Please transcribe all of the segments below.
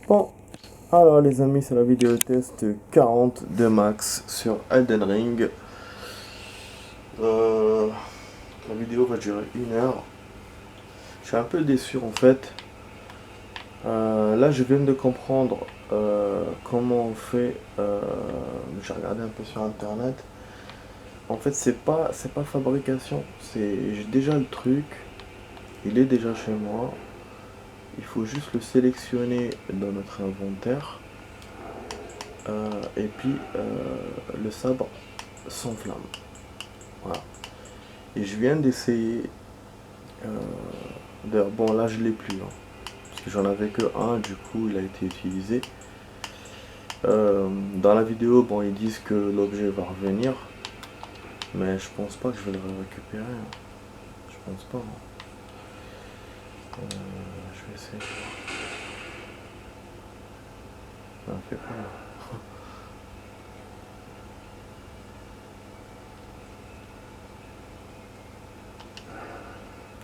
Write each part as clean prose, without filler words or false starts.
Bon, alors les amis, c'est la vidéo test 40 de Max sur Elden Ring. La vidéo va durer 1 heure. Je suis un peu déçu en fait. Là, je viens de comprendre comment on fait. J'ai regardé un peu sur internet. En fait, c'est pas fabrication. J'ai déjà le truc. Il est déjà chez moi. Il faut juste le sélectionner dans notre inventaire. Et puis le sabre s'enflamme. Voilà. Et je viens d'essayer. D'ailleurs, bon, là je l'ai plus. Hein, parce que j'en avais que un, du coup il a été utilisé. Dans la vidéo, bon, ils disent que l'objet va revenir. Mais je pense pas que je vais le récupérer. Hein. Je pense pas. Hein. Je vais essayer. Ça me fait peur.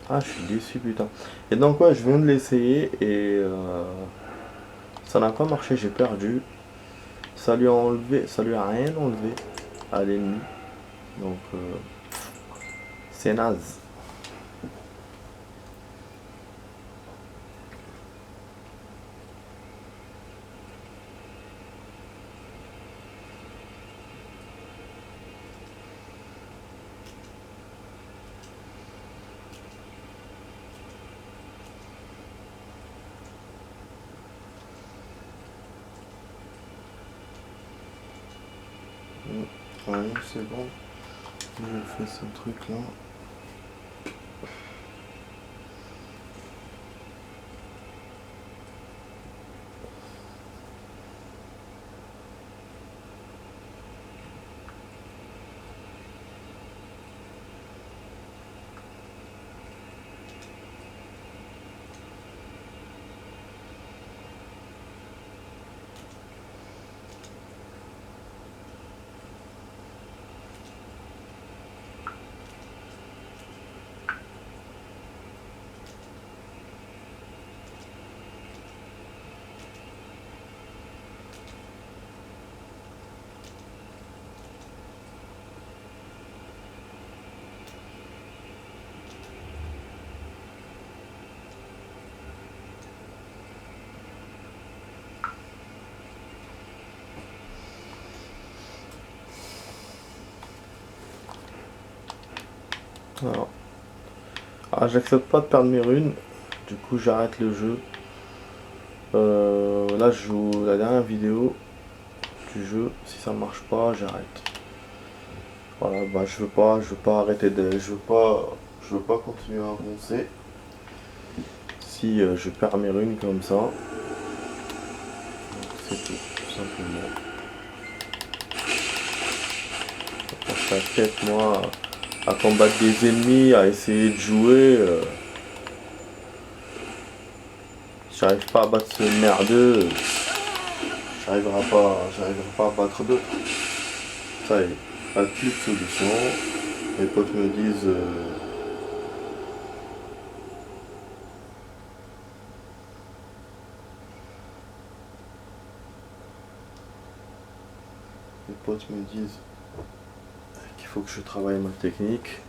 Ah, je suis déçu, putain. Et donc, ouais, je viens de l'essayer et ça n'a pas marché, j'ai perdu. Ça lui a enlevé, ça lui a rien enlevé à l'ennemi. Donc, c'est naze. Ouais, c'est bon. Je fais ce truc là. Alors, j'accepte pas de perdre mes runes. Du coup, j'arrête le jeu. Là, je joue la dernière vidéo du jeu. Si ça marche pas, j'arrête. Voilà, bah je veux pas arrêter je veux pas continuer à avancer. Si je perds mes runes comme ça, c'est tout simplement. Je passe la tête moi à combattre des ennemis, à essayer de jouer. J'arrive pas à battre ce merdeux. J'arriverai pas à battre d'autres. Ça y est, pas plus de solution. Mes potes me disent qu'il faut que je travaille ma technique.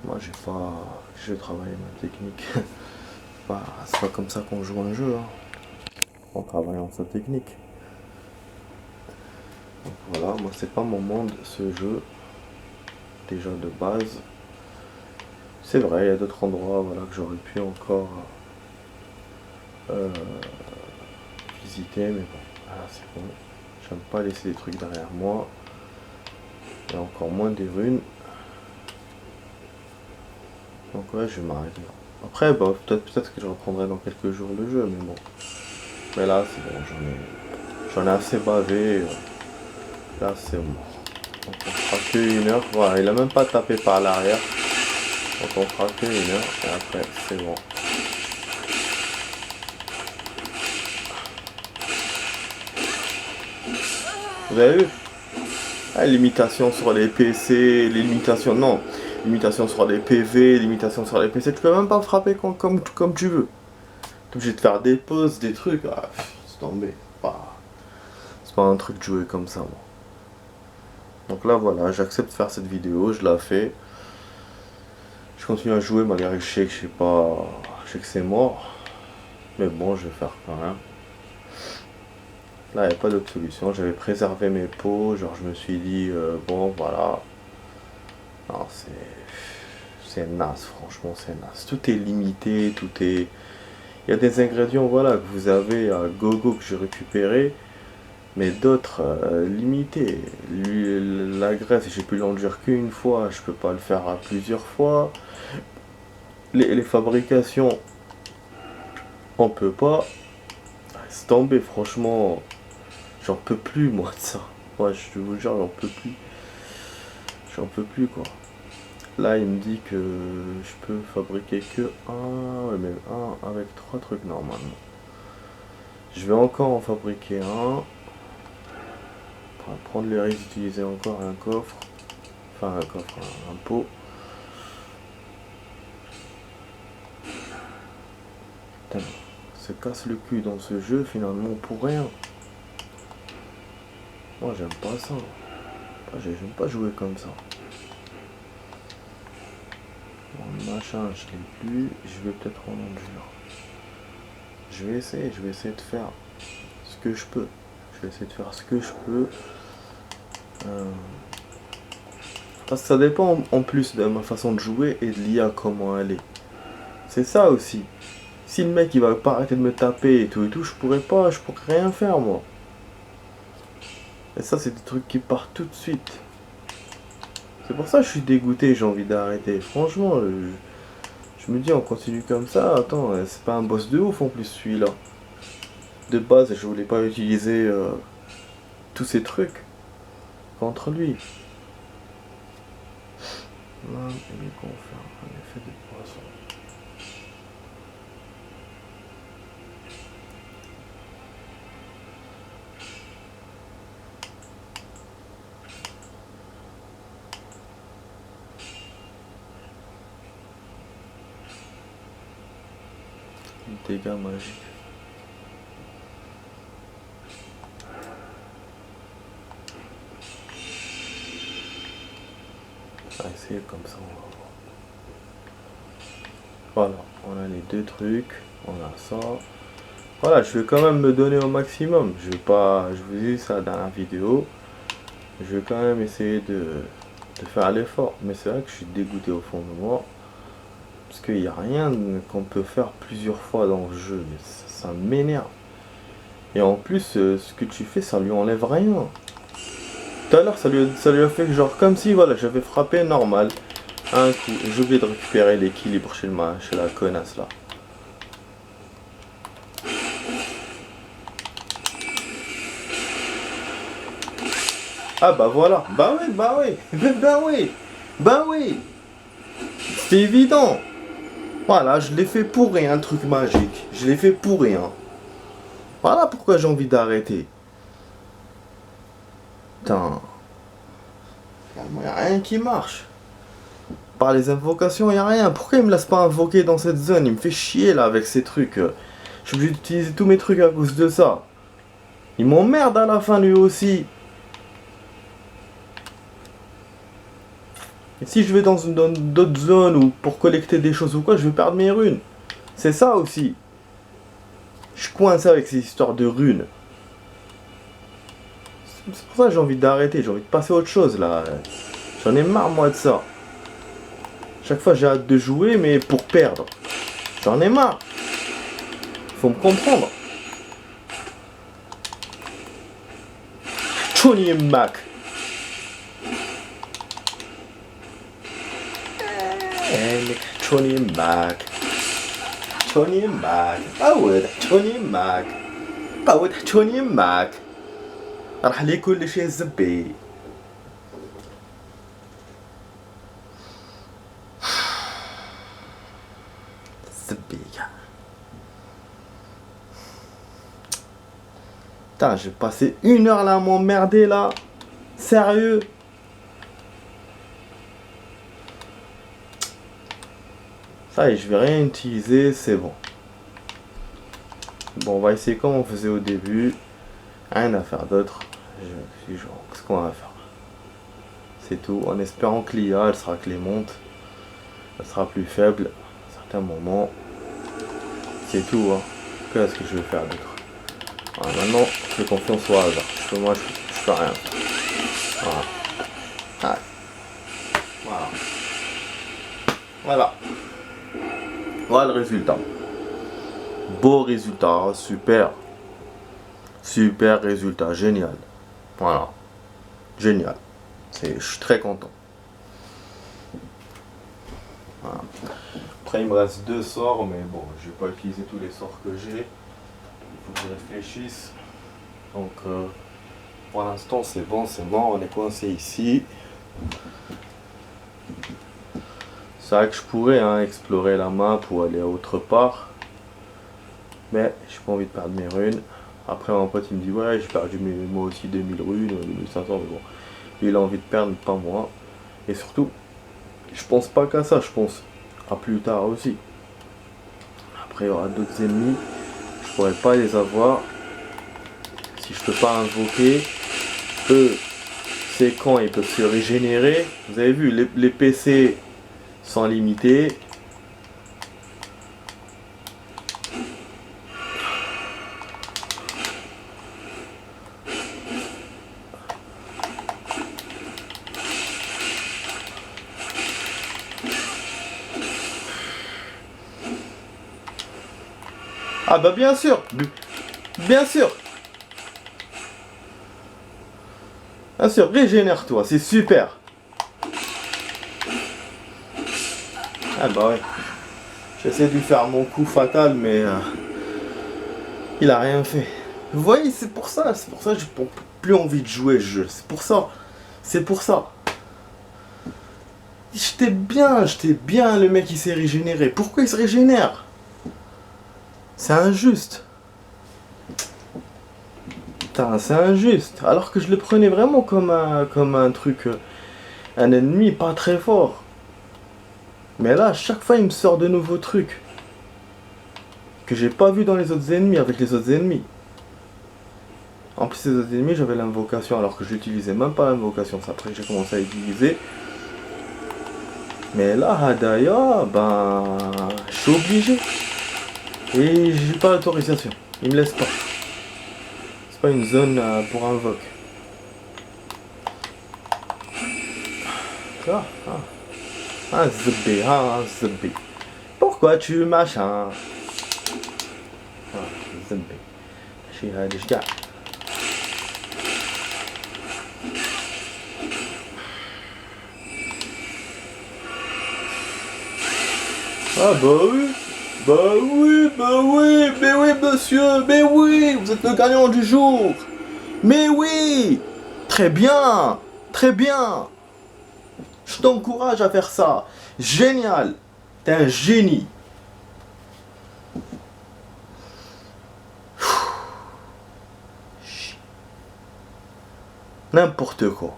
Moi je travaille ma technique. Bah, c'est pas comme ça qu'on joue un jeu, hein, en travaillant sa technique. Donc voilà, moi c'est pas mon monde ce jeu, déjà de base. C'est vrai, il y a d'autres endroits voilà, que j'aurais pu encore visiter, mais bon, voilà, c'est bon. J'aime pas laisser des trucs derrière moi. Et encore moins des runes. Donc ouais, je vais m'arrêter là. Après, bah, peut-être que je reprendrai dans quelques jours le jeu, mais bon. Mais là, c'est bon, j'en ai assez bavé. Là, c'est bon. Donc on fera que 1 heure. Voilà, il a même pas tapé par l'arrière. Donc on fera que 1 heure et après, c'est bon. Vous avez vu? Ah, limitation sur les PC, limitation, non. Limitation sur les PV, limitation sur les PC. Tu peux même pas frapper comme tu veux. T'es obligé de faire des pauses, des trucs. Ah, c'est tombé. C'est pas un truc de jouer comme ça, moi. Donc là, voilà, j'accepte de faire cette vidéo, je la fais. Je continue à jouer malgré que je sais que je sais que c'est mort. Mais bon, je vais faire quand même. Là, il n'y a pas d'autre solution. J'avais préservé mes pots. Genre, je me suis dit, bon, voilà. Non, c'est naze, franchement, c'est naze. Tout est limité, tout est. Il y a des ingrédients, voilà, que vous avez à gogo que j'ai récupéré. Mais d'autres limités. La graisse, j'ai pu l'enduire qu'une fois. Je peux pas le faire à plusieurs fois. Les fabrications, on peut pas. C'est tombé, franchement. J'en peux plus, moi, de ça. Ouais, je vous jure, j'en peux plus. J'en peux plus, quoi. Là, il me dit que je peux fabriquer que un, ouais, même un avec 3 trucs normalement. Je vais encore en fabriquer un. Pour prendre les risques d'utiliser encore un coffre. Enfin, un coffre, un pot. Putain, se casse le cul dans ce jeu finalement pour rien. Moi, j'aime pas ça. J'aime pas jouer comme ça. Bon, machin, je l'ai plus. Je vais peut-être en endure. Je vais essayer de faire ce que je peux. Je vais essayer de faire ce que je peux. Parce que ça dépend en plus de ma façon de jouer et de l'IA comment elle est. C'est ça aussi. Si le mec il va pas arrêter de me taper et tout, je pourrais rien faire moi. Et ça c'est des trucs qui partent tout de suite. C'est pour ça que je suis dégoûté, j'ai envie d'arrêter. Franchement, je me dis on continue comme ça, attends, c'est pas un boss de ouf en plus celui-là. De base je voulais pas utiliser tous ces trucs contre lui. Là, il est confirme un effet de poisson. Dégâts magiques. On va essayer comme ça, on va voir. Voilà, on a les deux trucs, on a ça. Voilà, je vais quand même me donner au maximum. Je vous ai dit ça dans la vidéo. Je vais quand même essayer de faire l'effort. Mais c'est vrai que je suis dégoûté au fond de moi. Parce qu'il n'y a rien qu'on peut faire plusieurs fois dans le jeu. Ça m'énerve. Et en plus, ce que tu fais, ça lui enlève rien. Tout à l'heure, ça lui a fait genre comme si, voilà, j'avais frappé normal. Un coup. J'ai oublié de récupérer l'équilibre chez la connasse là. Ah bah voilà. Bah oui. C'est évident. Voilà, je l'ai fait pour rien, le truc magique. Je l'ai fait pour rien. Voilà pourquoi j'ai envie d'arrêter. Putain. Il n'y a rien qui marche. Par les invocations, il n'y a rien. Pourquoi il me laisse pas invoquer dans cette zone? Il me fait chier là avec ces trucs. Je suis obligé d'utiliser tous mes trucs à cause de ça. Il m'emmerde à la fin lui aussi. Et si je vais dans d'autres zones ou pour collecter des choses ou quoi, je vais perdre mes runes. C'est ça aussi. Je suis coincé avec ces histoires de runes. C'est pour ça que j'ai envie d'arrêter, j'ai envie de passer à autre chose là. J'en ai marre moi de ça. Chaque fois j'ai hâte de jouer mais pour perdre. J'en ai marre. Faut me comprendre. Tony Mac. Tony Mac. Tony Mac. Tony Mac. راح لي كل شيء الزبي. Zbika. Putain, j'ai passé 1 heure là à m'emmerder là. Sérieux. Ça y est, je vais rien utiliser, c'est bon. Bon, on va essayer comme on faisait au début. Rien à faire d'autre. Je suis genre, qu'est-ce qu'on va faire? C'est tout, en espérant que l'IA, elle sera clémente. Elle sera plus faible à certains moments. C'est tout, hein. Qu'est-ce que je vais faire d'autre? Voilà, maintenant, je fais confiance au hasard. Parce que moi, je fais rien. Voilà. Ah. Voilà. Voilà. Voilà le résultat. Beau résultat, super. Super résultat, génial. Voilà. Génial. Je suis très content. Voilà. Après, il me reste 2 sorts, mais bon, je vais pas utiliser tous les sorts que j'ai. Il faut que je réfléchisse. Donc, pour l'instant, c'est bon, on est coincé ici. C'est vrai que je pourrais explorer la map ou aller autre part. Mais j'ai pas envie de perdre mes runes. Après, mon pote il me dit ouais, j'ai perdu moi aussi 2000 runes, 2500, mais bon. Lui, il a envie de perdre, pas moi. Et surtout, je pense pas qu'à ça, je pense à plus tard aussi. Après, il y aura d'autres ennemis. Je pourrais pas les avoir si je peux pas invoquer. Eux, c'est quand ils peuvent se régénérer. Vous avez vu, les PC sont limités. Ah bah bien sûr, bien sûr. Bien sûr, régénère-toi, c'est super. Ah bah ouais. J'essaie de lui faire mon coup fatal, mais il a rien fait. Vous voyez, c'est pour ça que j'ai plus envie de jouer ce jeu. C'est pour ça. J'étais bien le mec qui s'est régénéré. Pourquoi il se régénère? C'est injuste. Putain, c'est injuste. Alors que je le prenais vraiment comme un truc, un ennemi pas très fort. Mais là, à chaque fois, il me sort de nouveaux trucs que j'ai pas vu dans les autres ennemis, avec les autres ennemis. En plus, les autres ennemis, j'avais l'invocation, alors que j'utilisais même pas l'invocation. C'est après que j'ai commencé à utiliser. Mais là, Hadaya, ben, je suis obligé. Et j'ai pas l'autorisation. Il me laisse pas. C'est pas une zone pour invoque. Zbé. Pourquoi tu machin? Zbé. Je suis déjà. Ah bah oui. Mais oui monsieur, mais oui, vous êtes le gagnant du jour. Mais oui, très bien. Je t'encourage à faire ça. Génial, t'es un génie. N'importe quoi.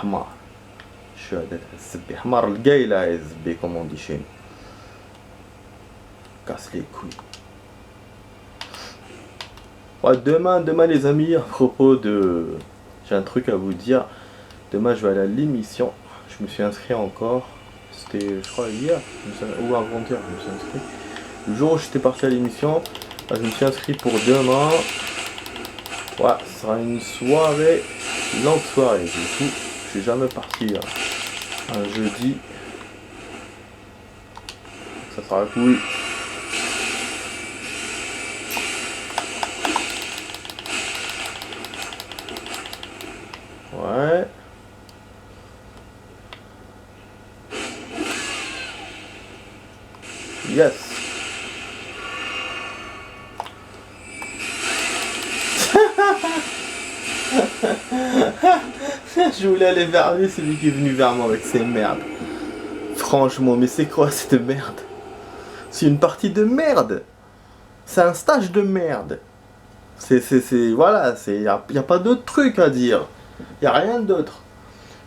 Hamar. Je suis à Zbé. Hamar le gars il a Zbé comme on dit chez nous. Casse les couilles. Ouais, demain les amis, à propos de... J'ai un truc à vous dire. Demain je vais aller à l'émission. Je me suis inscrit encore. C'était je crois hier ou avant-hier je me suis inscrit. Le jour où j'étais parti à l'émission, je me suis inscrit pour demain. Ouais, ce sera une soirée, une longue soirée. Du coup, je suis jamais parti un jeudi. Ça sera cool. Ouais. Yes. Je voulais aller vers lui, c'est lui qui est venu vers moi avec ses merdes. Franchement, mais c'est quoi cette merde? C'est une partie de merde. C'est un stage de merde. Voilà, y a pas d'autre truc à dire. Y a rien d'autre.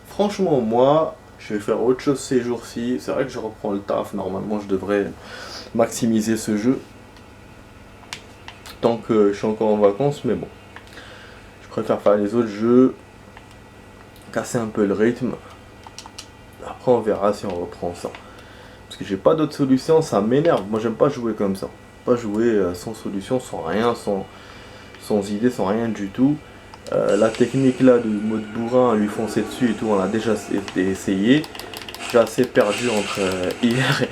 Franchement, moi, je vais faire autre chose ces jours-ci. C'est vrai que je reprends le taf. Normalement, je devrais maximiser ce jeu. tant que je suis encore en vacances, mais bon. Je préfère faire les autres jeux, casser un peu le rythme. Après on verra si on reprend ça. Parce que j'ai pas d'autre solution, ça m'énerve. Moi j'aime pas jouer comme ça. Pas jouer sans solution, sans rien, sans idée, sans rien du tout. La technique là du mode bourrin, lui foncer dessus et tout, on a déjà essayé. J'ai assez perdu entre hier et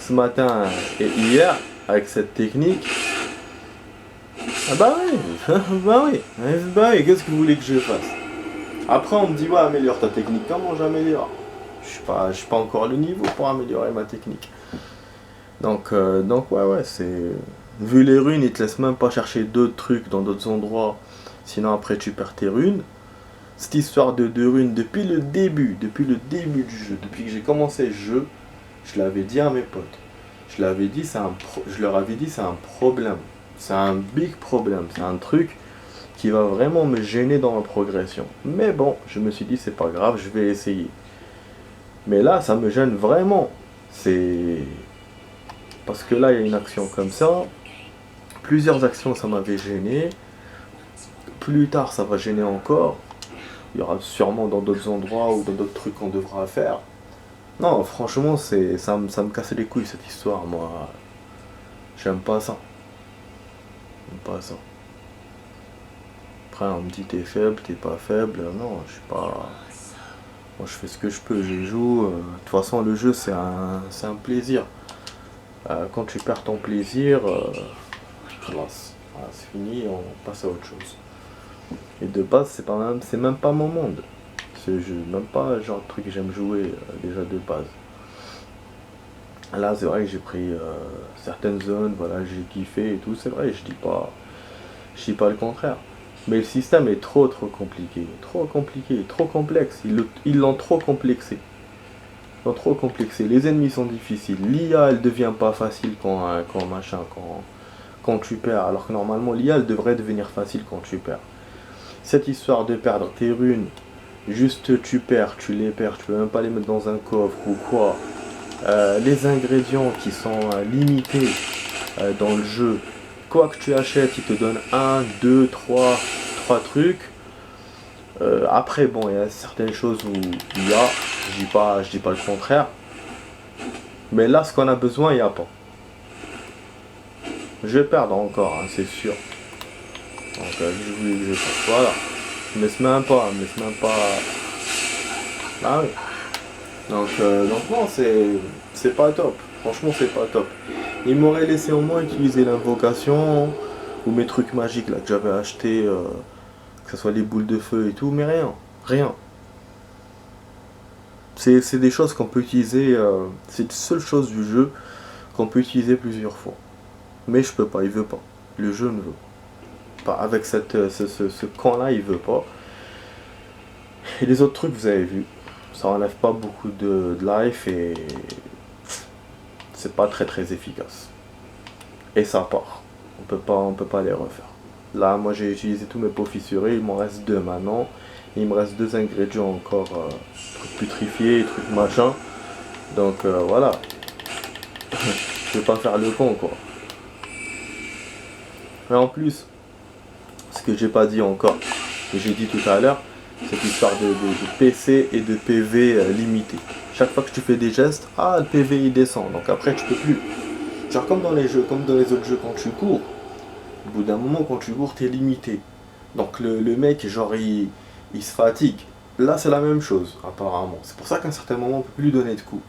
ce matin et hier avec cette technique. Ah bah oui, bah oui, qu'est-ce que vous voulez que je fasse? Après on me dit ouais améliore ta technique, comment j'améliore? Je suis pas encore le niveau pour améliorer ma technique. Donc ouais, c'est... Vu les runes, ils te laissent même pas chercher d'autres trucs dans d'autres endroits. Sinon après tu perds tes runes. Cette histoire de runes, depuis le début du jeu, depuis que j'ai commencé le jeu, je l'avais dit à mes potes. Je leur avais dit c'est un problème. C'est un big problème. C'est un truc qui va vraiment me gêner dans ma progression. Mais bon, je me suis dit c'est pas grave, je vais essayer. Mais là, ça me gêne vraiment. C'est... Parce que là, il y a une action comme ça. Plusieurs actions, ça m'avait gêné. Plus tard, ça va gêner encore. Il y aura sûrement dans d'autres endroits ou dans d'autres trucs qu'on devra faire. Non, franchement, ça me casse les couilles cette histoire. Moi, j'aime pas ça. J'aime pas ça. Après, on me dit t'es faible, t'es pas faible. Non, je suis pas... Moi, je fais ce que je peux, je joue. De toute façon, le jeu, c'est un plaisir. Quand tu perds ton plaisir, voilà, c'est fini, on passe à autre chose. Et de base, c'est même pas mon monde. Ce jeu, même pas le genre de truc que j'aime jouer déjà de base. Là, c'est vrai que j'ai pris certaines zones, voilà, j'ai kiffé et tout, c'est vrai, je dis pas le contraire. Mais le système est trop compliqué, trop complexe. Ils l'ont trop complexé. Les ennemis sont difficiles. L'IA, elle devient pas facile quand tu perds. Alors que normalement, l'IA, elle devrait devenir facile quand tu perds. Cette histoire de perdre tes runes, juste tu les perds, tu peux même pas les mettre dans un coffre ou quoi. Les ingrédients qui sont limités dans le jeu. Quoi que tu achètes, ils te donnent 1, 2, 3 trucs. Après, bon, il y a certaines choses où il y a, je dis pas le contraire. Mais là, ce qu'on a besoin, il n'y a pas. Je vais perdre encore, hein, c'est sûr. Donc, je voulais que je fasse. Voilà. Mais c'est même pas. Ah oui. Donc non, c'est pas top. Franchement, c'est pas top. Il m'aurait laissé au moins utiliser l'invocation ou mes trucs magiques là que j'avais acheté, que ce soit les boules de feu et tout, mais rien. C'est des choses qu'on peut utiliser, c'est la seule chose du jeu qu'on peut utiliser plusieurs fois. Mais je peux pas, il veut pas. Le jeu ne veut pas. Avec ce camp-là, il veut pas. Et les autres trucs, vous avez vu, ça enlève pas beaucoup de life et c'est pas très efficace. Et ça part. On peut pas les refaire. Là, moi j'ai utilisé tous mes pots fissurés, il m'en reste 2 maintenant. Il me reste 2 ingrédients encore, trucs putrifiés, trucs machin. Donc voilà. Je vais pas faire le con quoi. Mais en plus, ce que j'ai pas dit encore, que j'ai dit tout à l'heure, cette histoire de PC et de PV limité. Chaque fois que tu fais des gestes, le PV il descend, donc après tu peux plus. Genre comme dans les jeux, comme dans les autres jeux quand tu cours, au bout d'un moment quand tu cours t'es limité. Donc le mec genre il se fatigue. Là c'est la même chose apparemment. C'est pour ça qu'à un certain moment on peut plus lui donner de coups.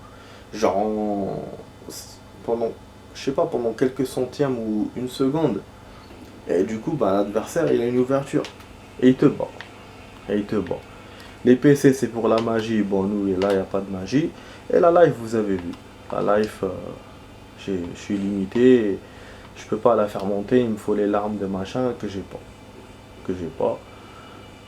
Genre pendant quelques centièmes ou une seconde. Et du coup l'adversaire il a une ouverture. Et il te bat. Les PC c'est pour la magie, bon nous là il n'y a pas de magie. Et la life vous avez vu. La life je suis limité, je peux pas la faire monter, il me faut les larmes de machin que j'ai pas.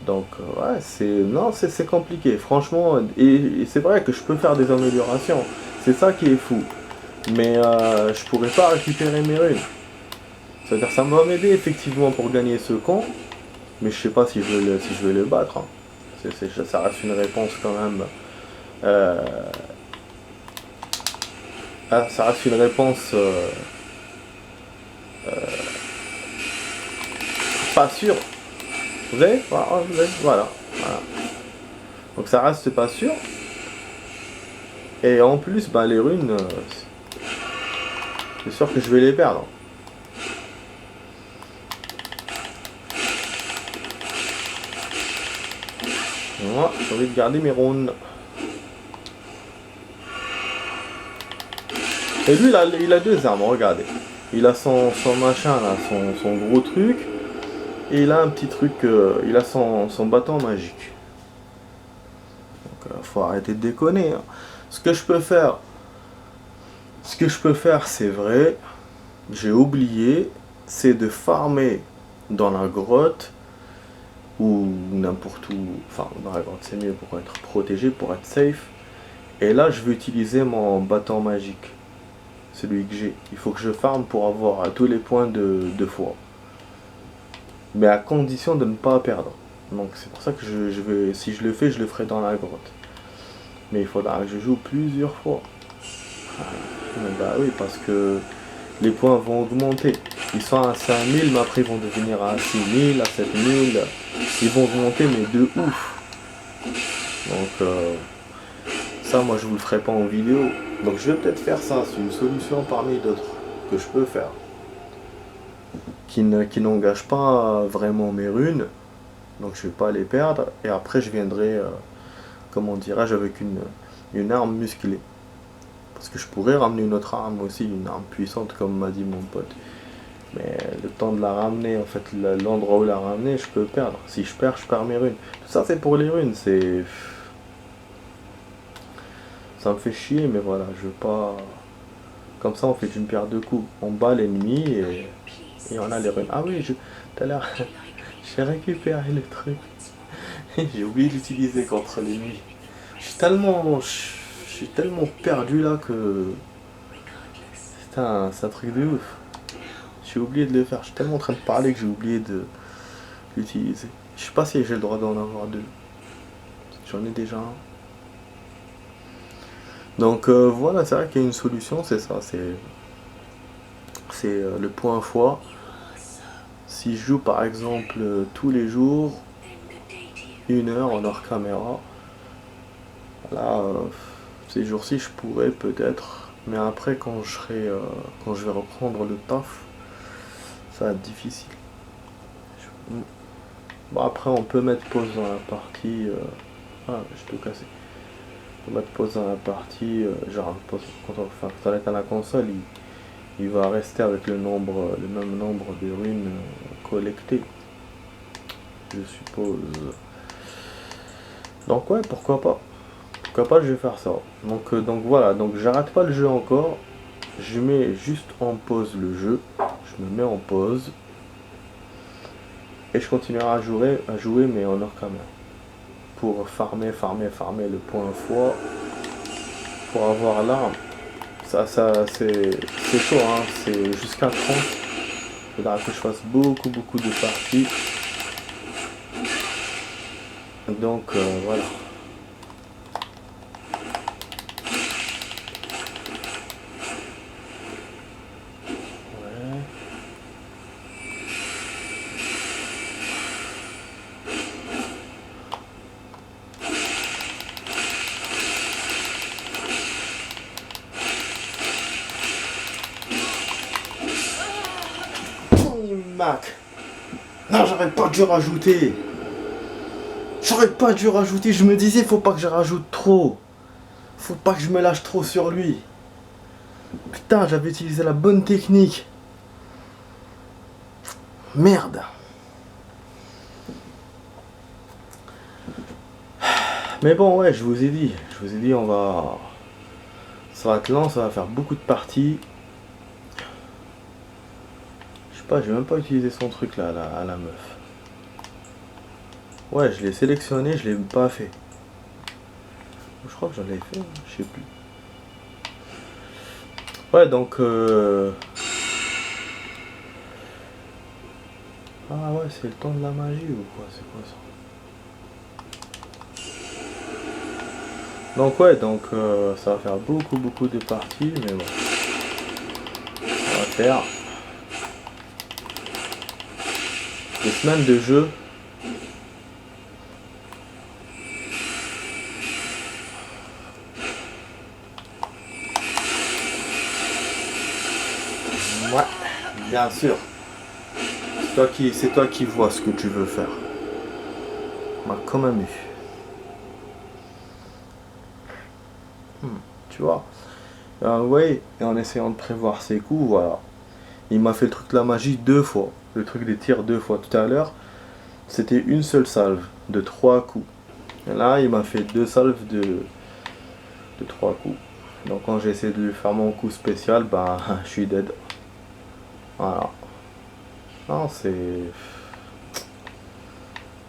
Donc ouais c'est compliqué franchement et c'est vrai que je peux faire des améliorations. C'est ça qui est fou. Mais je pourrais pas récupérer mes runes. C'est-à-dire ça va m'aider effectivement pour gagner ce camp. Mais je sais pas si je veux le battre. Hein. Ça reste une réponse quand même. Ça reste une réponse pas sûr. Vous avez, voilà, voilà. Donc ça reste pas sûr. Et en plus, bah, les runes, c'est sûr que je vais les perdre. Moi, j'ai envie de garder mes runes. Et lui, il a deux armes, regardez. Il a son machin là, son gros truc. Et il a un petit truc, il a son bâton magique. Donc faut arrêter de déconner. Hein. Ce que je peux faire, c'est vrai, j'ai oublié, c'est de farmer dans la grotte ou n'importe où. Enfin, dans la grotte c'est mieux pour être protégé, pour être safe. Et là, je vais utiliser mon bâton magique. Celui que j'ai. Il faut que je farme pour avoir tous les points de foi. Mais à condition de ne pas perdre. Donc c'est pour ça que je vais, si je le fais, je le ferai dans la grotte. Mais il faudra que je joue plusieurs fois. Bah oui, parce que les points vont augmenter. Ils sont à 5000, mais après ils vont devenir à 6000, à 7000. Ils vont augmenter, mais de ouf. Donc ça, moi je vous le ferai pas en vidéo. Donc je vais peut-être faire ça. C'est une solution parmi d'autres que je peux faire. Qui n'engage pas vraiment mes runes. Donc je vais pas les perdre. Et après je viendrai, comment dirais-je, avec une arme musclée. Parce que je pourrais ramener une autre arme aussi, une arme puissante comme m'a dit mon pote. Mais le temps de la ramener, en fait, l'endroit où la ramener, je peux perdre. Si je perds mes runes. Tout ça c'est pour les runes, c'est... Ça me fait chier, mais voilà, je veux pas... Comme ça on fait une pierre deux coups. On bat l'ennemi et on a les runes. Ah oui, tout à l'heure, j'ai récupéré le truc. J'ai oublié d'utiliser contre l'ennemi. Je suis tellement perdu là que... Putain, c'est un truc de ouf. J'ai oublié de le faire. Je suis tellement en train de parler que j'ai oublié de l'utiliser. Je sais pas si j'ai le droit d'en avoir deux. J'en ai déjà un. Donc voilà, c'est vrai qu'il y a une solution, c'est ça. C'est le point foi. Si je joue par exemple tous les jours, 1 heure en hors caméra, là, ces jours-ci je pourrais peut-être, mais après quand je vais reprendre le taf, ça va être difficile. Bon, après on peut mettre pause dans la partie, ah j'ai tout cassé. On peut mettre pause dans la partie, genre pause, quand on va à la console, il va rester avec le même nombre de runes collectées, je suppose. Donc ouais, pourquoi pas, je vais faire ça. Donc voilà, donc j'arrête pas le jeu encore, je mets juste en pause le jeu, je me mets en pause, et je continuerai à jouer mais en hors caméra, pour farmer le point foi, pour avoir l'arme. Ça c'est chaud, hein, c'est jusqu'à 30. Il faudra que je fasse beaucoup de parties. Donc voilà. Ouais. Mac. Non, j'aurais pas dû rajouter. Je me disais, faut pas que je rajoute trop. Faut pas que je me lâche trop sur lui. Putain, j'avais utilisé la bonne technique. Merde. Mais bon, ouais, je vous ai dit, ça va être lent, ça va faire beaucoup de parties. Je sais pas, j'ai même pas utilisé son truc là, à la meuf. Ouais, je l'ai sélectionné, je l'ai pas fait. Je crois que j'en ai fait, je sais plus. Ouais, donc ah ouais, c'est le temps de la magie ou quoi? C'est quoi ça? Donc ouais, ça va faire beaucoup de parties, mais bon. On va faire. Des semaines de jeu. Ouais, bien sûr. C'est toi qui vois ce que tu veux faire. M'a quand même eu. Tu vois. Ouais, et en essayant de prévoir ses coups, voilà. Il m'a fait le truc de la magie 2 fois. Le truc des tirs 2 fois. Tout à l'heure, c'était une seule salve de 3 coups. Et là, il m'a fait 2 salves de 3 coups. Donc quand j'ai essayé de lui faire mon coup spécial, bah je suis dead. Voilà. Non, c'est...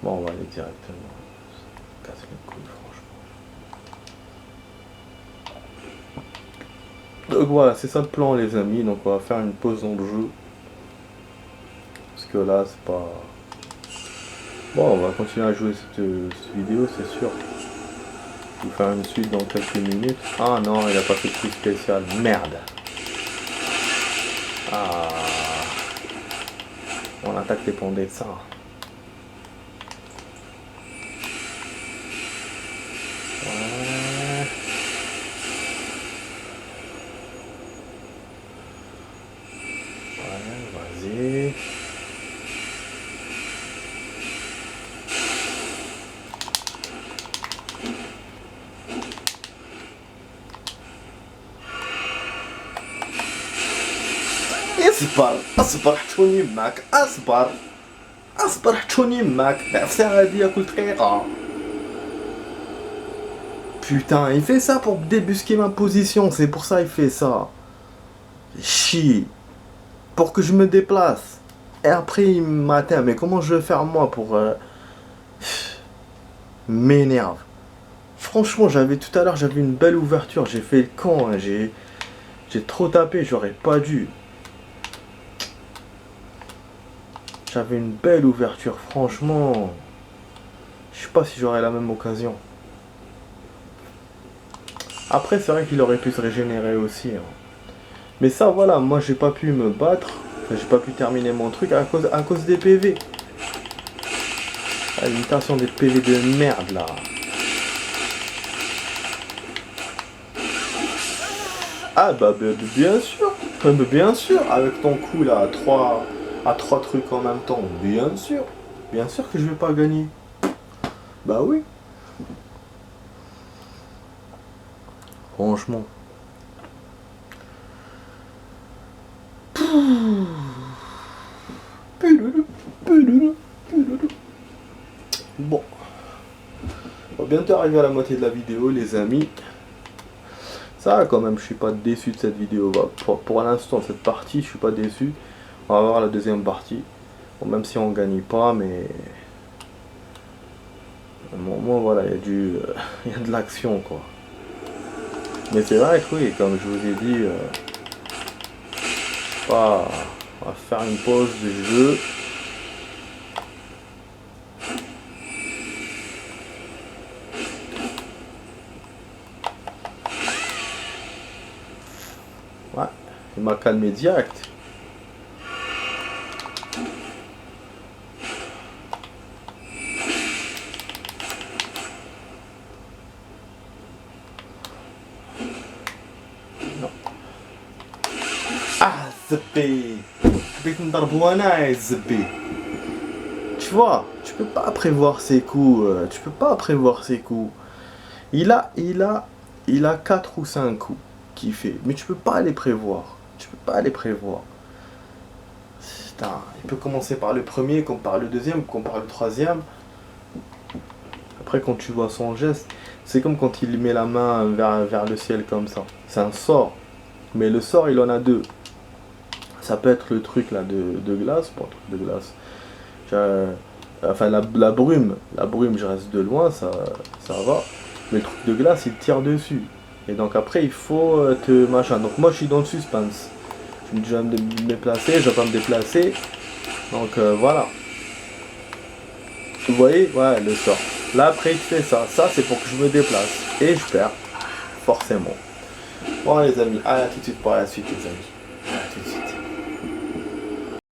Bon, on va aller directement. Casse les couilles, franchement. Donc voilà, c'est ça le plan, les amis. Donc on va faire une pause dans le jeu. Parce que là, c'est pas... Bon, on va continuer à jouer cette vidéo, c'est sûr. Je vais faire une suite dans quelques minutes. Ah non, il a pas fait de truc spécial. Merde. Ah. Mon attaque dépendait de ça. Ouais. Ouais, vas-y. اصبر حتوني معك اصبر حتوني معك العفسه هادي ياكل دقيقه. Putain, il fait ça pour débusquer ma position, c'est pour ça il fait ça. Chie. Pour que je me déplace. Et après il m'atteint, mais comment je vais faire moi pour... M'énerve. Franchement, tout à l'heure j'avais une belle ouverture, j'ai fait le camp, hein, j'ai trop tapé, j'aurais pas dû. J'avais une belle ouverture, franchement. Je sais pas si j'aurais la même occasion. Après, c'est vrai qu'il aurait pu se régénérer aussi. Hein. Mais ça, voilà, moi j'ai pas pu me battre. Enfin, j'ai pas pu terminer mon truc à cause des PV. La limitation des PV de merde là. Ah bah bien sûr. Bien sûr, avec ton coup là à trois trucs en même temps, bien sûr. Bien sûr que je vais pas gagner. Bah oui. Franchement. Bon. On va bientôt arriver à la moitié de la vidéo, les amis. Ça, quand même, je suis pas déçu de cette vidéo. Pour l'instant, cette partie, je suis pas déçu. On va voir la deuxième partie. Bon, même si on gagne pas, mais... Moi, voilà, il y a de l'action, quoi. Mais c'est vrai que oui, comme je vous ai dit, on va faire une pause du jeu. Ouais, il m'a calmé direct. Non. Ah, zbé. Tu vois, tu peux pas prévoir ses coups. Tu peux pas prévoir ses coups. Il a 4 ou 5 coups qu'il fait, mais tu peux pas les prévoir. Tu peux pas les prévoir. Putain, il peut commencer par le premier, comme par le deuxième, comme par le troisième. Après, quand tu vois son geste, c'est comme quand il met la main vers le ciel comme ça. C'est un sort, mais le sort, il en a 2. Ça peut être le truc là de glace, pas un truc de glace. Enfin, la brume, je reste de loin, ça va. Mais le truc de glace, il tire dessus. Et donc après, il faut te machin. Donc moi, je suis dans le suspense. Je me dis, je vais me déplacer, je vais pas me déplacer. Donc voilà. Vous voyez, ouais, le sort. Là, après, il fait ça. Ça, c'est pour que je me déplace. Et je perds. Forcément. Bon, les amis, à tout de suite pour la suite, les amis.